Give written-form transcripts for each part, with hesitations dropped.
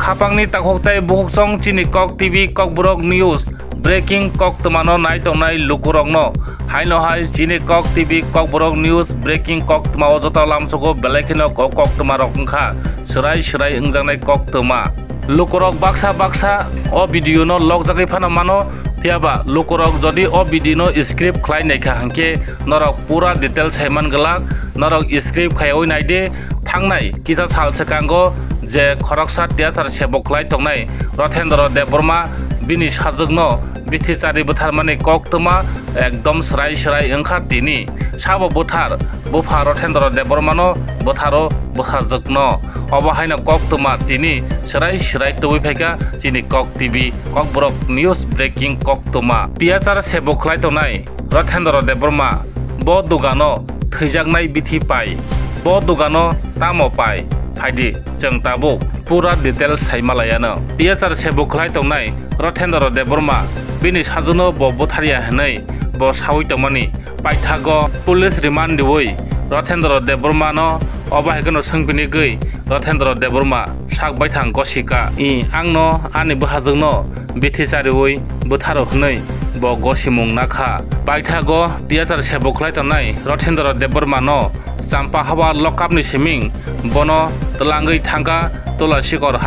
Khapangni takhoktai buhukchong chini kok TV kok borok news breaking kok tmano nai tongnai lukurokno haino hai chini kok TV kok borok news breaking kok tmao jota lamsogo belaikino kok tmarok wngkha serai wngjangnai kok tma lukurok baksa o video no lokjagai phano mano phiaba lukurok jodi o video no script khlai naikha hangke norok pura detail saiman galak norok script khaioi naide thangnai kisa sal sekango je khoroksa tiasar sebok khlai tongnai Rothendra Deborma bini sajogno bithicari bothar mane kok tma ekdom serai wngkha tini sabo bothar bufa Rothendra Debormano botharo bothajogno obahaina kok tma tini serai toboi phaika chini kok TV kok borok news breaking kok tma tiasar sebok khlai tongnai Rothendra Deborma bo dugano thaijaknai bithi pai bo dugano tamo pai phaidi jeng tabuk pura detail saimalayano tiasar sebok khlai tongnai Rothendra Deborma bini sajono bo botharia hanai bo sawi tongmani paithago police remand diwoi Rothendra Deborma no obahaikono sengpini gei Rothendra Deborma sakbai thang gosika angno ani bahajogno bithicariwoi botharo hnai bo gosimung nakha paithago tiasar sebok khlai tongnai Rothendra Deborma no champa hawa lokapni siming bono tlangai thangka Tulasikor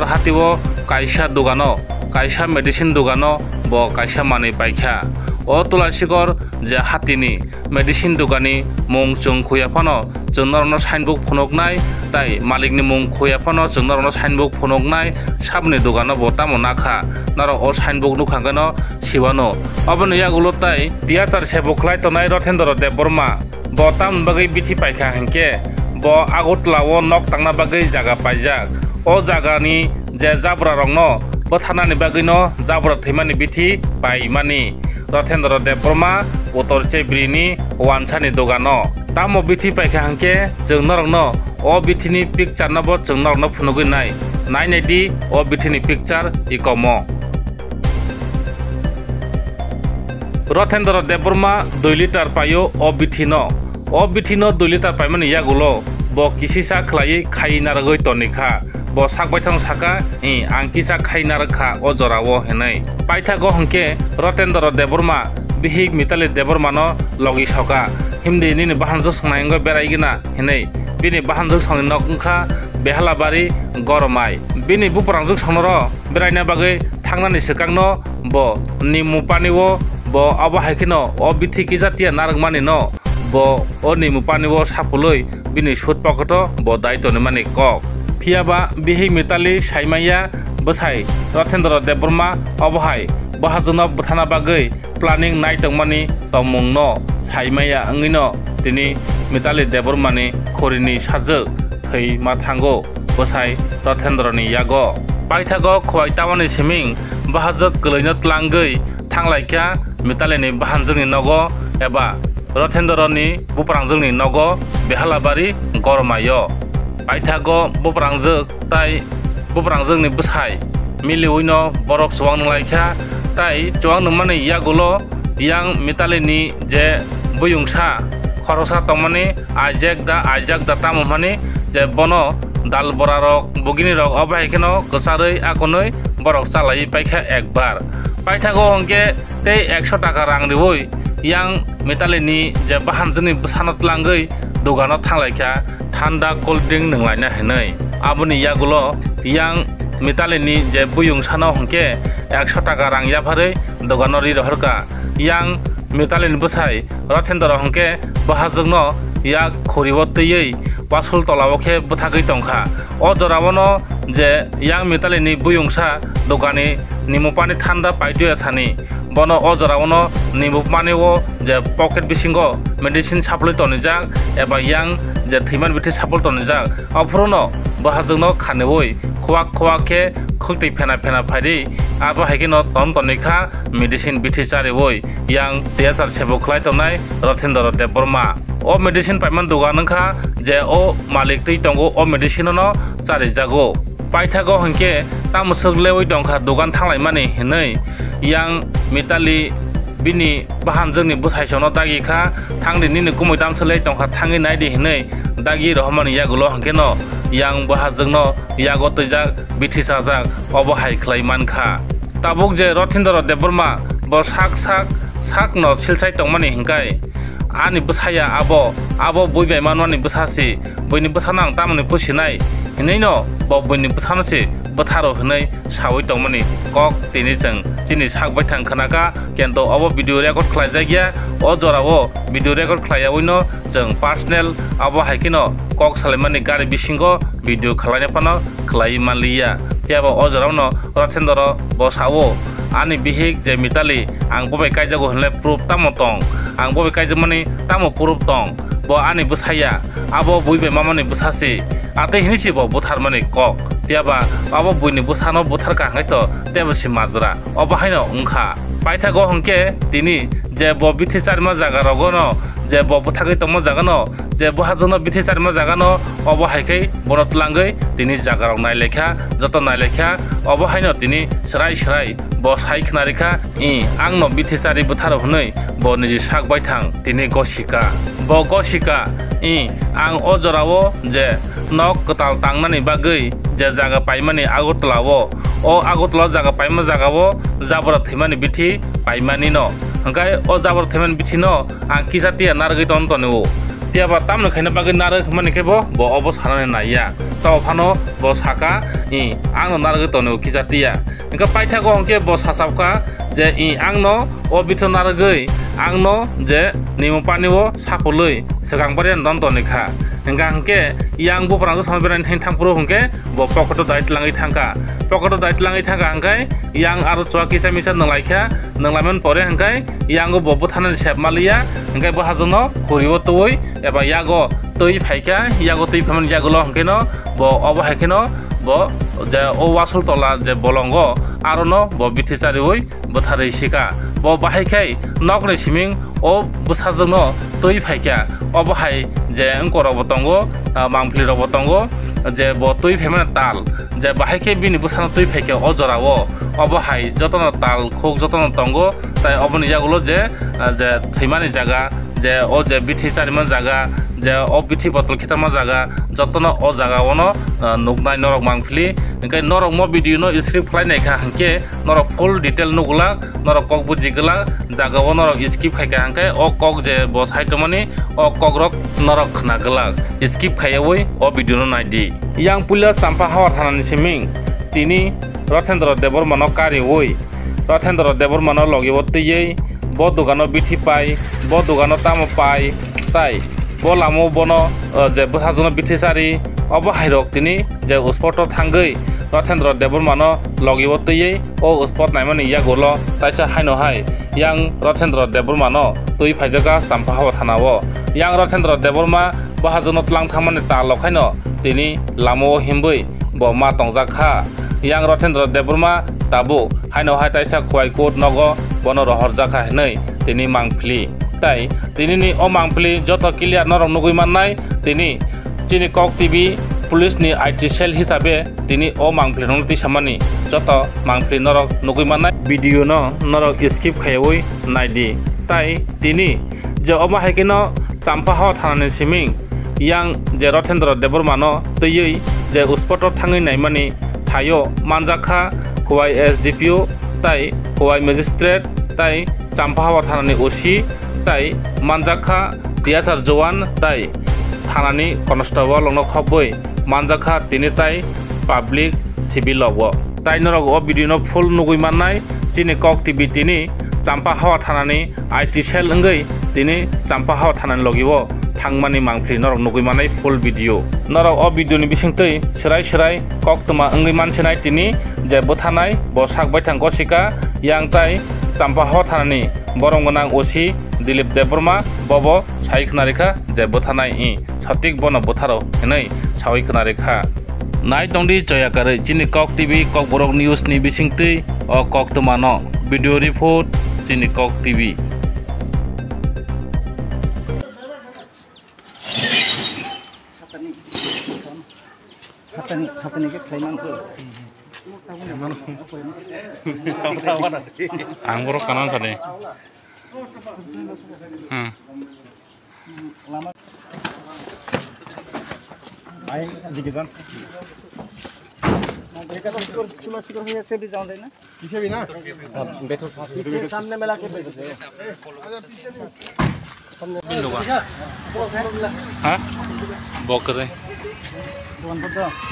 hatiwo kaisa dugano kaisa medicine dugano bo kaisa manui paikha o Tulasikor je hatini medicine dugani mung chung khuyapano chungnorno signbook phunuknai tai malikni mung khuyapano chungnorno signbook phunuknai sabni dugano bo tamo nakha naro o signbook nukhangano sibano aboni yagulo tai tiasar sebok khlai tonai Rothendra Deborma bo tam bagai bithi paikha hangke bo agotlawo nok tangna bagai jaga paijak o jagani je jabra rongno bothanani bagino jabra thimani bithi paimani Rothendra Deborma Uttor Chebrini wansani dogano tamo bithi paikha hangke jengnorokno o bithini picture no bo jengnorokno phunugui nai di o bithini picture ikomo Rothendra Deborma 2 liter payo o bithino 2 liter paimani yagulo bo kisisa khlai khainaragoi tonikha bo sakbaithang saka angkisa khainarkha o jorao henai paithago hangke Rothendra Deborma bihik Mitali Deborma no logi soka himdi nini bahanjo sangaingo beraigina henai bini bahanjo sangni nokungkha Behalabari Goromai bini buprangjuk sangnoro beraina bagai thangnani sekangno bo nimupaniwo bo abahaikino o bithi kijatia naragmani no bo o nimupaniwo sapuloi bini sut pokoto bo daitoni mani kok phiaba bihi Mitali saimaya bosai Rothendra Deborma obahai bahajono bothana bagai planning nai tongmani tomungno saimaya angino tini Mitali Debormani khorini sajak thei mathango bosai Rothendra ni yago paithago khwai tamani siming bahajak kelaino tlangai thanglaikia Mitali ni bahanjoni nogo eba Rothendra ni buprangjoni nogo Behalabari Goromayo paithago buprangjak tai buprangjak ni bosai miliwino borok suwang nunglaikha tai chuang nungmani yagulo yang Mitali ni je buyungsa khorosa tongmani ajak da tamomani je bono dal borarok bugini rok obahaikeno kosarei akonoi borok chalai paikha ekbar paithago hongke tei 100 taka rang diwoi yang Mitali ni je bahanjoni bsano tlangai dogano thanglaikha thanda cold drink nunglaina henai aboni yagulo yang Mitali ni je buyungsano hongke 100 taka rang yapharei dogano ri rohorka yang Mitali ni bosai Rothendra hongke bahajogno yak khoribo teiei pasul tolao khe bothagai tongkha o jorabono je yang Mitali ni buyungsa dogani nimupani thanda paitue sani bono o jorabono nimupmaniwo je pocket bisingo medicine supply tonijak eba yang je thiman bithi supply tonijak aphurono bahajogno khanewoi khwak khe khukti phena phaidi abo haikino tonikha medicine bithi charewoi yang tiasar sebok khlai tonai Rothendra Deborma o medicine paiman dogan nangkha je o malik tei tongo o medicine no chari jago paithago hangke tamusuk lewoi tongkha dogan thanglaimani henai yang Mitali bini bahanjoni bosaisono dagikha thangdi nini kumoi damselai tongkha thangi naidi henai dagi rohmani yagulo hangkeno yang bahajengno yago tejak bithi sajak obo hai khlai mankha tabuk je Rothendra Deborma bo sak no silchai tongmani hingkai ani bwsaya abo buibai manwani bwsasi buini bwsanang tamani pusinai hineino bo buini bwsanasi bwtharo hinai sawi tongmani kok tini jeng chini sakbai thang khanaka kento abo video record khlaijagya o jorao video record khlaiyaoino jeng personal abo haikino kok salaimani gari bisingo video khlaina pano khlai manliya yabo o jorao no Rothendra bo sawo ani bihik je mitali ang bobai kaijago henle proof tamotong ang bobai kaijamani tamo proof tong bo ani bwsaya abo buibai mamani bwsasi ate hinisi bo butharmani kok tiaba abo buini bwsano butharka hangaito tebasi majra obo haino ungkha paithago hongke tini je bo bithi charma jaga rogono je bo buthakai tongmo jagano je bohajono bithi charma jagano obo haikai bono tlangai tini jaga rok nailekha joto nailekha obo haino tini srai bo sai khnarikha angno bithi chari butharo hunai bo niji sakbai thang tini gosika bo gosika ang o jorao je nok katal tangnani bagai je jaga paimani Agartalawo o Agartala jaga paima jagao jabora thimani bithi paimani no hangkai o jabora thimani bithi no ang kisatia nargai tontonu tiaba tamno khaina bagai narak mani kebo bo obo sanane naiya to phano bo saka angno nargai tonu kisatia hangka paithago hongke bo sasapka je angno o bitho nargai angno je nimopaniwo sapoloi sekangbarian dontonikha hingga hangke yang bo prang samberan thangpuro hangke bo pokoto daitlangai thangka pokoto daitlangai thangka hangkai yang aro chwa kisa misa nanglaikha nanglamen pore hangkai yang bo bothanan sepmalia hangkai bo hajono khuribo toi eba yago toi phaika yago toi phaman yagulo hangkeno bo obo haikeno bo je o wasul tola je bolongo arono bo bithicari oi bothari sika bo bahaikai nokni siming o bwsajongno toi phaika obo hai je angkoro botongo mangpli ro botongo je bo toi phaimana tal je bahaikai bini bwsano toi phaika o jorao obo hai jotono tal khok jotono tongo tai oboni jagulo je thimani jaga je o je bithicari man jaga je o bithi botol khitama jaga jotono o jaga ono nugnai norok mangpli hingkai norok mo video no script khlainai kha hangke norok full detail nugula norok kok bujigala jaga o norok skip khaika hangkai o kok je bo saitomani o kok rok norok khnagala skip khaiawoi o video no naidi yang pulia sampah hawa thanani siming tini Rothendra Deborma no kari oi Rothendra Deborma no logibo tiyei bo dugano bithi pai bo dugano tamo pai tai bo lamo bono je bhajono bithi sari obo hairok tini je spot thangai Rothendra Deborma no logibo tiyei o spot naimani yagulo taisa haino hai yang Rothendra Deborma no tui phaijaga sampah hawa thanao yang Rothendra Deborma bhajono tlang thamani ta lokhaino tini lamo himbui bo ma tongjakha yang Rothendra Deborma tabu haino hai taisa khwai kot nogo bono rohorjakha hinai tini mangpli tai tini ni o mangpli joto clear norok nugui mannai tini chini kok TV police ni IT cell hisabe tini o mangpli rong tisamani joto mangpli norok nugui mannai video no norok skip khaioi naidi tai tini je oma haikino sampah hawa thanani siming yang je Rothendra Deborma no tei je uspoto thangai naimani thayo manjakha khwai SDPO tai khwai magistrate tai sampah hawa thanani OC tai manjakha tiachar jowan tai thanani constable no khoboi manjakha tini tai public civil logo tai norok o video no full nugui mannai chini kok TV tini sampah hawa thanani IT cell ngai tini sampah hawa thanani logibo thangmani mangpli norok nugui mannai full video norok o video ni bisingtei serai kok tuma ngai mansinai tini je bothanai bo sakbai thang gosika yang tai sampah hawa thanani borong gonang OC Dilip Deborma bobo sai khnarikha je bothanai satik bono botharo hinai sawi khnarikha nai tongdi joyakare chini kok TV kok borok news ni bisingtei o kok tumano video report chini kok TV hatani ke khaiman ko ang borok kanan sane lama Ayo dikitan. बेटा तो चुमा seeker हुए से भी जाऊं देना पीछे भी ना बैठो पीछे सामने मिला के बैठो बिन लोगा हाँ बॉक कर रहे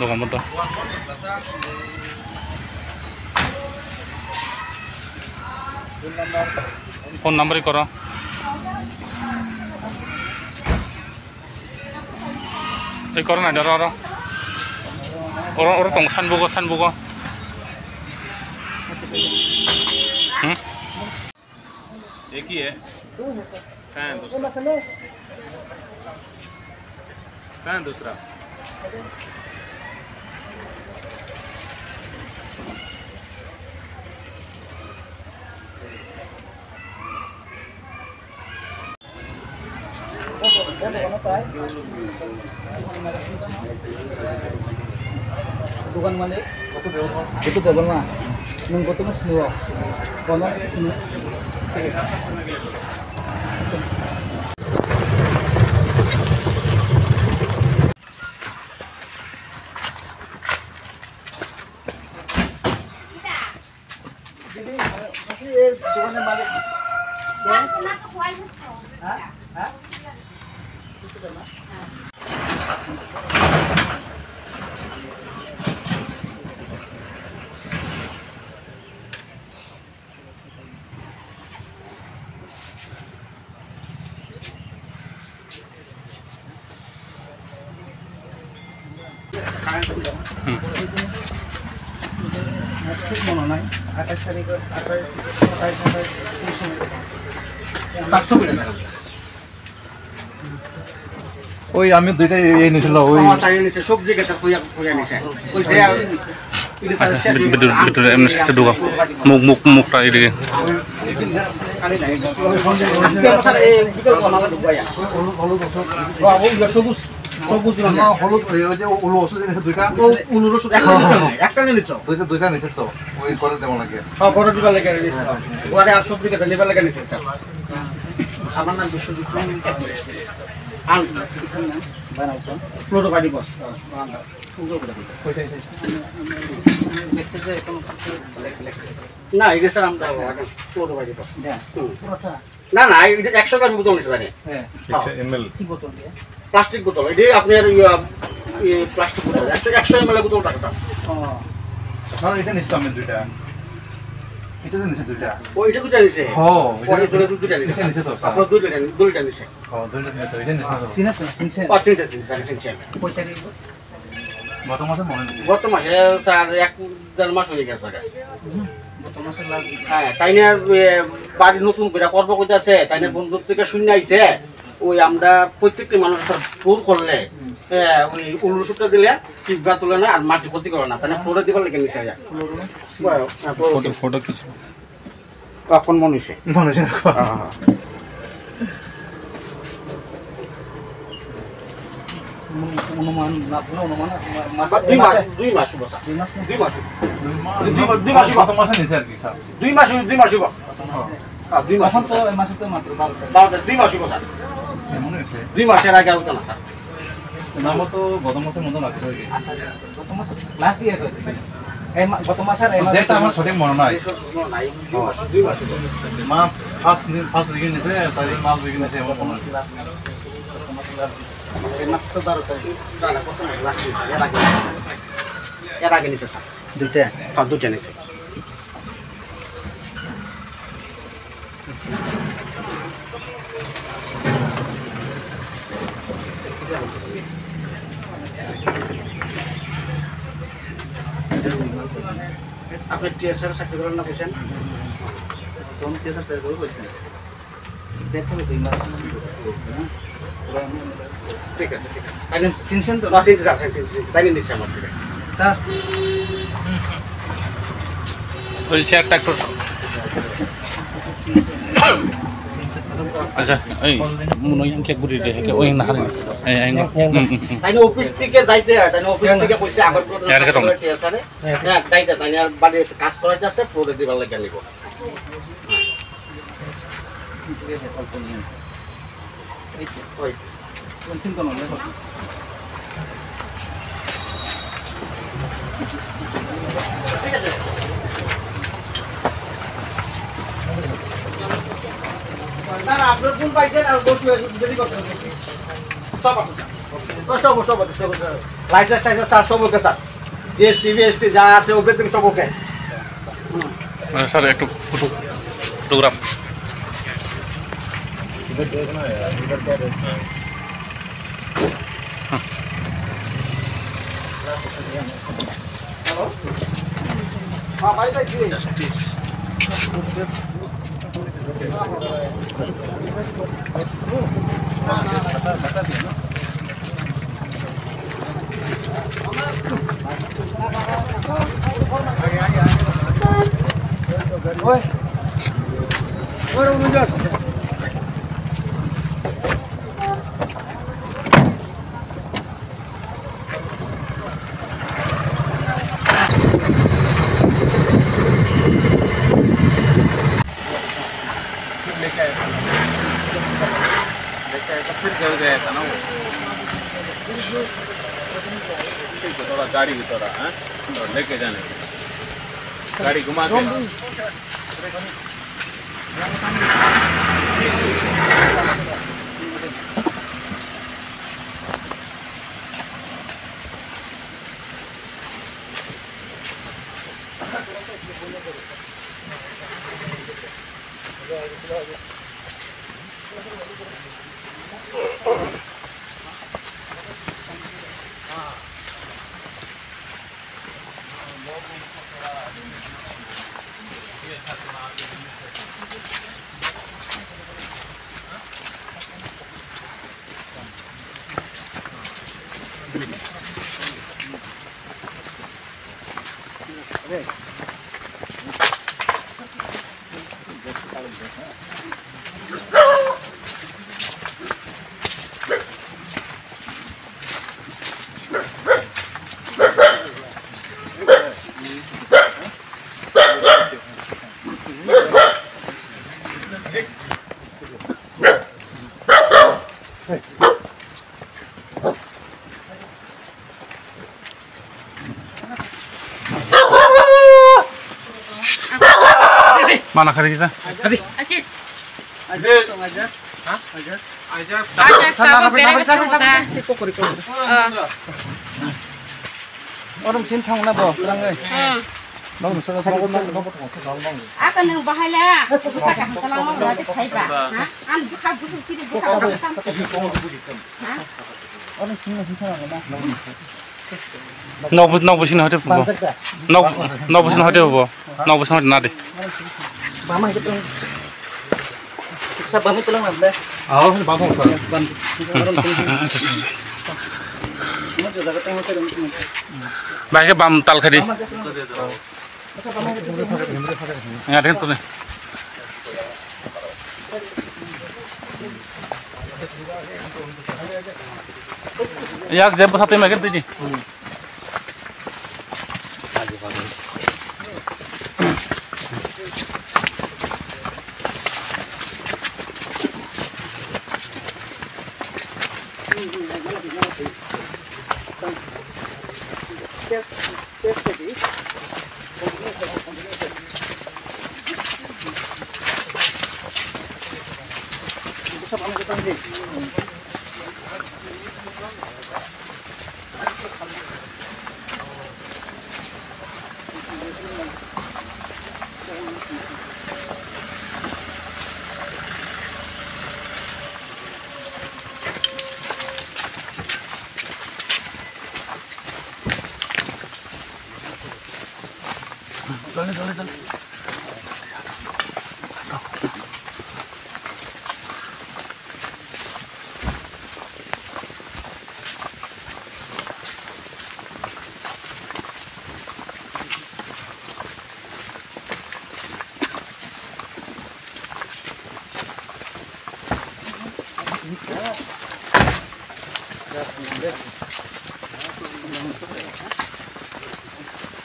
दुकान पर तो फोन नंबर ही करो ये करो ना डरो और तंग सानबुगो एक ही है कहाँ दूसरा दुकान मालिक itu jalan mah nunggu tuh semua konon semua jadi masih dugaan balik ya hah ওই আমি দুইটা এই নিছিল ওই তাই নিছে সবজি কেটে কইয়া নিছে ওই যে betul emang itu dua muk tadi deh আজকে বছর এই বিকেল মালা ঢুকায়া ও সবুজ সবুজ না হলুদ ওই যে ওলো ওষুধ এনেছে দুইটা ও উনুর ওষুধ একটা নিছো দুইটা নিছে তো ওই করে দেব নাকি হ্যাঁ করে দিবা লাগে নিছে ওরে আর সবজি কেটে নিবা লাগে নিছে সামান্য বিশ্বযুদ্ধ আল বানাইছো ফ্লোর বাড়ি বস না এই স্যার আমরা ফ্লোর বাড়ি বস না না এটা 100 গ্রাম বোতল নিছে জানি হ্যাঁ 100 ml কি বোতল প্লাস্টিক বোতল এটা আপনার প্লাস্টিক বোতল 100 ml বোতল টাকা স্যার না এটা নিছে আমি দুইটা এটা নিছে দুইটা ও এটা দুইটা নিছে হ্যাঁ এটা দুইটা নিছে এটা নিছে তো আপনার দুইটা নিছে হ্যাঁ দুইটা নিছে এটা নিছে তো সিনা সিনসেন পাঁচটা সিনসেন কয়টা নিব গত মাসে মনে নেই গত মাসে স্যার 1.5 মাস হয়ে গেছে গত মাসে লাস্ট হ্যাঁ তাই না বাড়ি নতুন করে করব কইতাছে তাই না বন্ধুর থেকে শুনে আইছে ওই আমরা প্রত্যেকটা মানুষের ফ্লোর করলে ওই উলুসুটা দিলে টিপরা তুলে না আর মাটি ক্ষতি করে না তাই না ফ্লোরে দিবার লাগে নিছে যা फोटो खींचो এখন মনে হইছে অনুমান না অনুমান মাস 2 মাস বসা 2 মাস না 2 মাস 2 মাস গত মাসে নিছে আর কি স্যার 2 মাস হ্যাঁ 2 মাস তো এই মাসে তো মাত্র 12 2 মাস বসা মনে হচ্ছে 2 মাসের আগে হতো না স্যার নাম তো গত মাসের মতো লাগছে গত মাস লাস্ট ইয়ার হইছে এই গত মাসের এই মাসে ডেটটা আমার সঠিক মনে নাই নাই 2 মাস মা ফার্স্ট উইকে নিছে তারিখ মাস উইকে নিছে আমার মনে আছে গত মাসে লাস্ট এই মাস তো 12 তারিখ না কত মাস লাস্ট এর আগে নিছে স্যার দুইটা হ্যাঁ দুইটা নিছে আপনি টিএসআর চাকরি করেন না কইছেন কোন টিএসআর চাকরি করে কইছেন দেখো 2 মাস ঠিক আছে তাই চিনছেন তো না চিনতে যাচ্ছেন তাই নিচ্ছে আমার থেকে স্যার ওই চেয়ারটা একটু আচ্ছা এই মনে হয় কেক বুড়ি রে ওই না হারে তাই অফিস থেকে যাইতে হয় তাই অফিস থেকে কইছে আগত করে টিএসআর হ্যাঁ যাইতে তাই আর বাড়িতে কাজ করাইতে আছে ফ্লোরে দিবার লাগি নিব এই ওই কোন চিন্তা নয় না আপনার কোন পাইছেন আর বসে দেরি করতে সব আছে সব লাইসেন্স টাইসেন্স স্যার সব ওকে স্যার জিএসটি ভিএসটি যা আছে এভরিথিং সব ওকে স্যার একটু ফটোগ্রাফ हेलो हाँ भाई भाई जी थोड़ा गाड़ी भी थोड़ा लेके जाने गाड़ी घुमा के Mana kali kita? Aziz aja hah aja aja kamu beri kita orang sin thong na bo lang ơi nong sa thong nong akan nang bahala pusaka talang mau berarti thaiba an buka busuk sini buka busuk orang sin na thong na Nau busin hote fubo. Nau busin hote fubo. Nau busin hote nade. mama itu sa bami tulang na deh आओ फिर बात होता है Baik ke bam tal kadi. Nggak ada tuh nih. Ya, jemput satu megan tuh nih.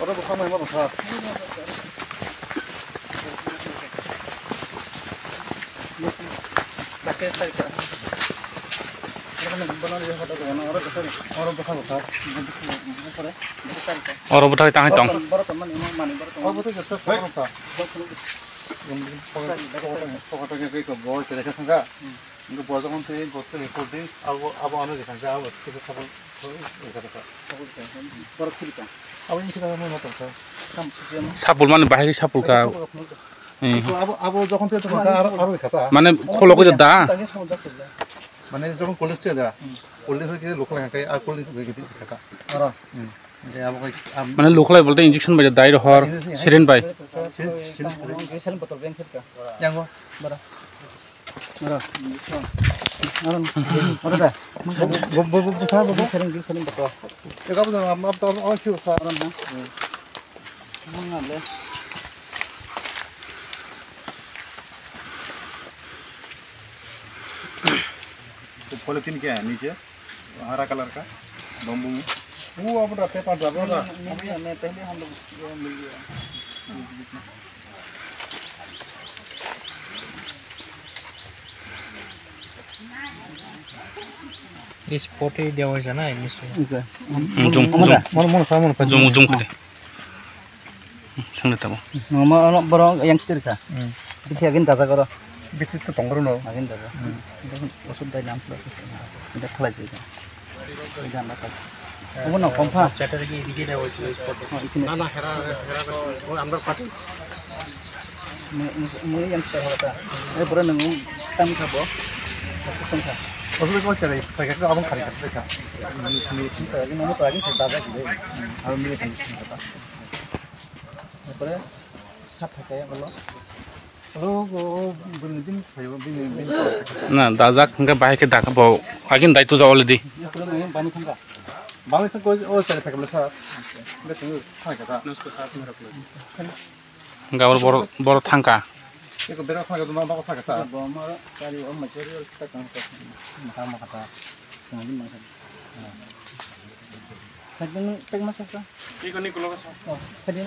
orang bukan main mana sah pakai saya orang benar dia kata orang kesana orang bukan sah Orang buta tangan tong. baru teman imam mani baru teman oh betul betul orang sah pokoknya kayak kebor jadi kan enggak itu buat orang sih buat recording apa anu di kan apa kita sama kata baru kita apa yang kita mau nonton kan সাপুল মানে বাহিরে সাপুল কা apa যখন তুই তোমার আরো কথা মানে খোলো কই দা মানে যখন কলেজ থেকে দা কলেজ থেকে লোক লাগে আর কলেজ থেকে কথা আর যে আবো মানে লোকলাই বলতে ইনজেকশন বাই দাই রহর সিরিন বাই সিরিন বটল ব্যাংক থেকে yang bara bara ada dah bobo besar bobo sering betul ya kamu tuh maaf tuh oh sih saran ha mana le तो पॉलिथीन क्या है नीचे हरा कलर का बम्बू में वो अब रहते पास जाओ ना मैं पहले हम लोग मिल गया This potty dia was ana ini so. Zoom mana sama zoom zoom করে শুনতে পাবো Nama borong yang setir ka. Bisa agin tasa karo. bisa itu tongkron no Agin tasa. Usud dai nam sudah. Tidak khalai sih. Tidak nak. Kamu nak kompa? Chatter ki dike dia was this potty. na hera oh andar pati Ini yang setir kata. Pura nengu tam khabo. Tam kha. maksudnya kau cari pakai ke abang kari kata ka Ini nomor lagi saya tasa gitu. Alum ini kan kata. Pura sab pakai kalau. Halo, bin bin না দাজাক হঙ্গে বাহিকে ডাকা পাও again দায়িত্ব যাওয়া দি Ini pura nengu bani thangka. Bang itu kau oh cari pakai belasa nggak tunggu pakai kata গাওয়ার বড় বড় thangka itu beda pakai tuh mau pakai kata Bawa cari material kita kan sama kata. Sengaja masak. Kadang peg masak ka. ইকো নিকলো Oh, tadi.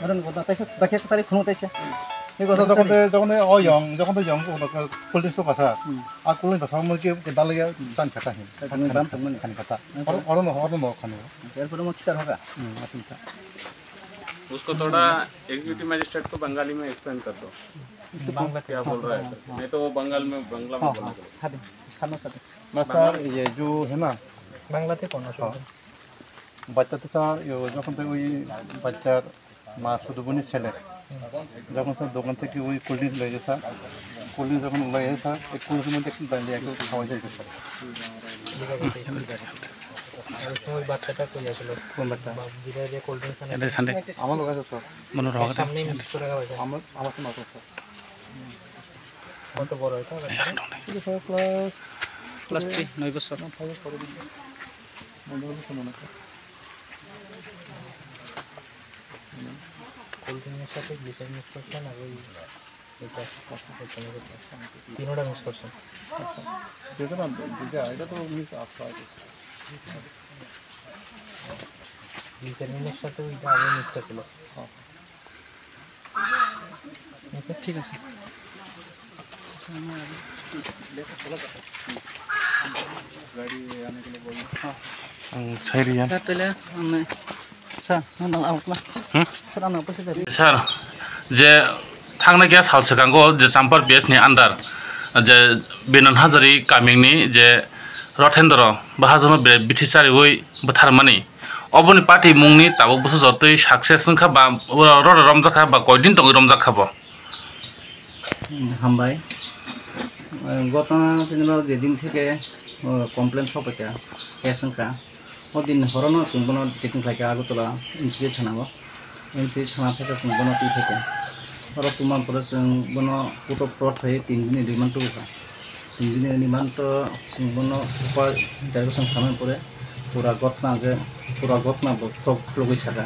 Orang kota taisa pakai cari khunu taisa. 이거 저건데 저건 영 그거 콜드스토어 가서 아 콜린 더 사면 이렇게 달라게 단 차다 해. Kadang bam temen kan kata orang mau kan यार पर मत चढ़ होगा अच्छा उसको थोड़ा एग्जीक्यूटिव मजिस्ट्रेट को बंगाली में एक्सप्लेन कर दो Bangla क्या बोल रहा है नहीं तो वो बंगाल में बंगला में बोलेगा सादे खाना सादे masa ये जो है ना Bangla te kono so. বাচ্চা তো স্যার যখন থেকে ওই বাচ্চার মা শুধু বোনই ছেলে যখন স্যার দোকান থেকে ওই কোল্ড ড্রিঙ্কস লয়ে স্যার কোল্ড ড্রিঙ্কস যখন লয়ে স্যার এই কোল্ড ড্রিঙ্কস মধ্যে একটু দাঁড়িয়ে একটু খাওয়া যায় স্যার আর ওই বাচ্চাটা কই আসলো কোন বাচ্চা জিরা যে কোল্ড ড্রিঙ্কস আনে এটা সানডে আমার লোক আছে স্যার মনে রহা সামনে মিক্স করে খাওয়া যায় আমার তো মাত্র স্যার কত বড় এটা sir class Kelas 3 9 besar. Cold ড্রিঙ্কের সাথে গ্লিসারিন মিক্স করছেন আর ওই এটা কষ্ট করছেন তিনোটা মিক্স করছেন যেটা না যেটা এটা তো মিস আসা গ্লিসারিনের সাথে ওইটা আগে মিক্সটা ছিল ঠিক আছে সাইরিয়ান তাহলে আমি স্যার নাল আউট না স্যার আমি অবশ্যই যাই স্যার যে থাংনা গিয়া সালসকাঙ্গো যে চাম্পার বেসনি আন্ডার যে বেনন হাজারি কামিংনি যে রথেন্দ্র বাহাজন বিথিসারি ওই বথারমানি অবনি পার্টি মুংনি তাবক বছর যতই সাকসেস সংখ্যা বা রড রমজাখা বা কয়দিন তঙ্গি রমজাখাবো হামবাই ঘটনা যেদিন যেদিন থেকে কমপ্লেন সবাইকা কেসংকা ওদিন হরনো সুন্দর টেকিং থাকে আগরতলা ইনস্টিটিউট থানাবো ইনস্টিটিউট থানা থেকে সুন্দর টি থেকে আর তোমার পরে সুন্দর পুটো ফ্রড হয়ে 3 দিন রিমান্ড টুকা 3 দিন রিমান্ড সুন্দর উপায় ডাইরেকশন খানার পরে পুরা ঘটনা সব লগই থাকা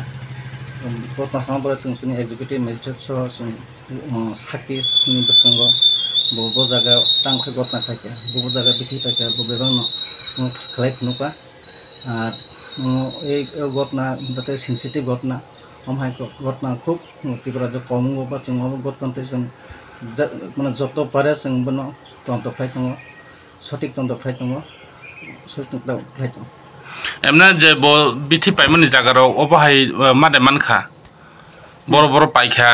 ঘটনা সামার পরে তুমি এক্সিকিউটিভ ম্যাজিস্ট্রেট সহ সাক্ষী বসঙ্গ ববো জায়গা টাংখে ঘটনা থাকে ববো জায়গা বিধি থাকে ববেবা খেলাই খুনুকা আর এই ঘটনা যাতে সেন্সিটিভ ঘটনা আমায় ঘটনা খুব তীব্র যে কম বা जों ঘটনাতে जों মানে যত পারে जों বনো তন্ত্র ফাই দङ সঠিক তন্ত্র ফাই দङ সঠিক ফাই দङ এমনি যে বিথি পাইমনি জাগারাও অবাহাই মাদে মানখা বড় বড় পাইখা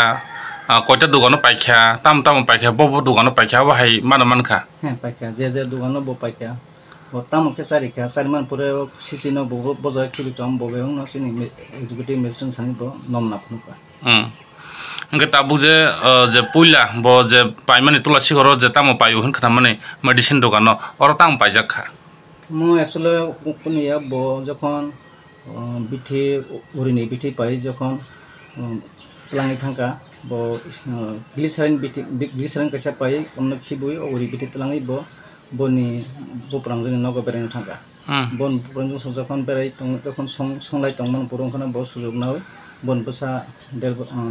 কয়টা দোকানো পাইখা তাম তাম পাইখা বড় দোকানো পাইখা অবাহাই মাদে মানখা হ্যাঁ পাইকা যে দোকানো বো পাইকা তামকে চারিখা চারিমান পরে সিসিনো বো বজায় খিলিতম ববে হং সিনি এক্সিকিউটিভ ম্যাজিস্ট্রেট সানি বো নম নাপনুকা Angke tabu je puila bo je paimani tulasi goro je tamo payu hun khana mane medicine dogano or tam paijak kha mo actually kunia bo যখন বিঠি উরিনি বিঠি পাই যখন প্লাঙ্গি থাকা bo গ্লিসারিন কাছে পাই অন্য খিবুই উরি বিঠি প্লাঙ্গি bo boni bo prangjini nogo bereng থাকা bon prangjung যখন বেরাই তখন সংলাই তংমান পুরং খানা bo সুযোগ নাও bon basa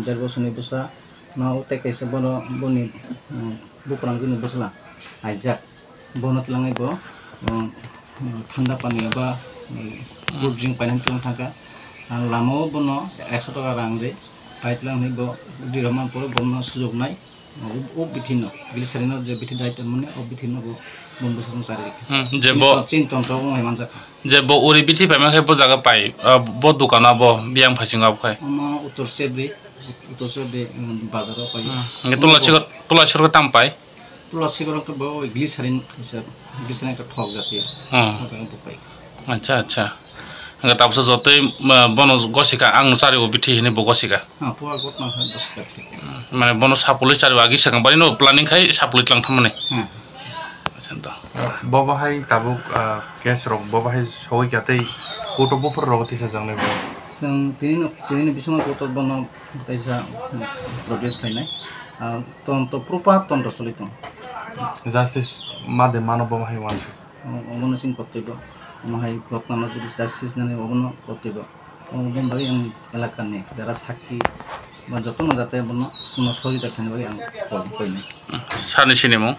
der bosoni basa nau tekaise bono boni buprangjini bosla aijak bono tlangai bo ঠান্ডা পানি বা কোল্ড ড্রিঙ্ক পাইনান চং থাকা লামাও বনো 100 টাকা রাং রে পাইতলাং হইব দিরমান পরে বন্য সুযোগ নাই ও বিঠিনো গ্লিসারিনৰ যে বিঠি দায়িত্ব মানে ও বিঠিনো বন্ধু শাসন সারি যে bo চিন্তন তো মই মানজা যে bo uri bithi paima khe bo jaga pai bo dukana bo biang phasing ab khai ama uttor sebri bazaro pai nge tulasi ro tam pai tulasi gor to bo glycerine হিসাব glycerine একটা ঠক জাতীয় pai acha acha nge tapso jotoi bono gosika ang sari o bithi hine bo gosika ha puar got na হয় বসকা mane bono sapuli sari agi sakang bari no planning khai sapuli tlang thamane হ্যাঁ sento bobahai tabuk case rok bobahai soi katei koto bopor rogoti sa jangne bo जों दिनैनि बिसङाव गथ' बन ताइसा प्रदेश खायनाय तन्त्र proper तन्त्र चलितों justice made mano bobahai wansu অবনো Singh কর্তব্য মহাই ঘটনা যদি জাস্টিস নামে অবনো কর্তব্য অবন বাকি আং এলাকানি যারা সাক্ষী বা যতন যাতে বনো সহযোগিতা খানি বাকি আং কইনি sani sinemo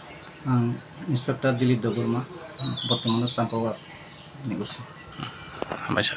inspector Dilip Debbarma বর্তমানে সাম্পাওয়া নিগোসি amaisa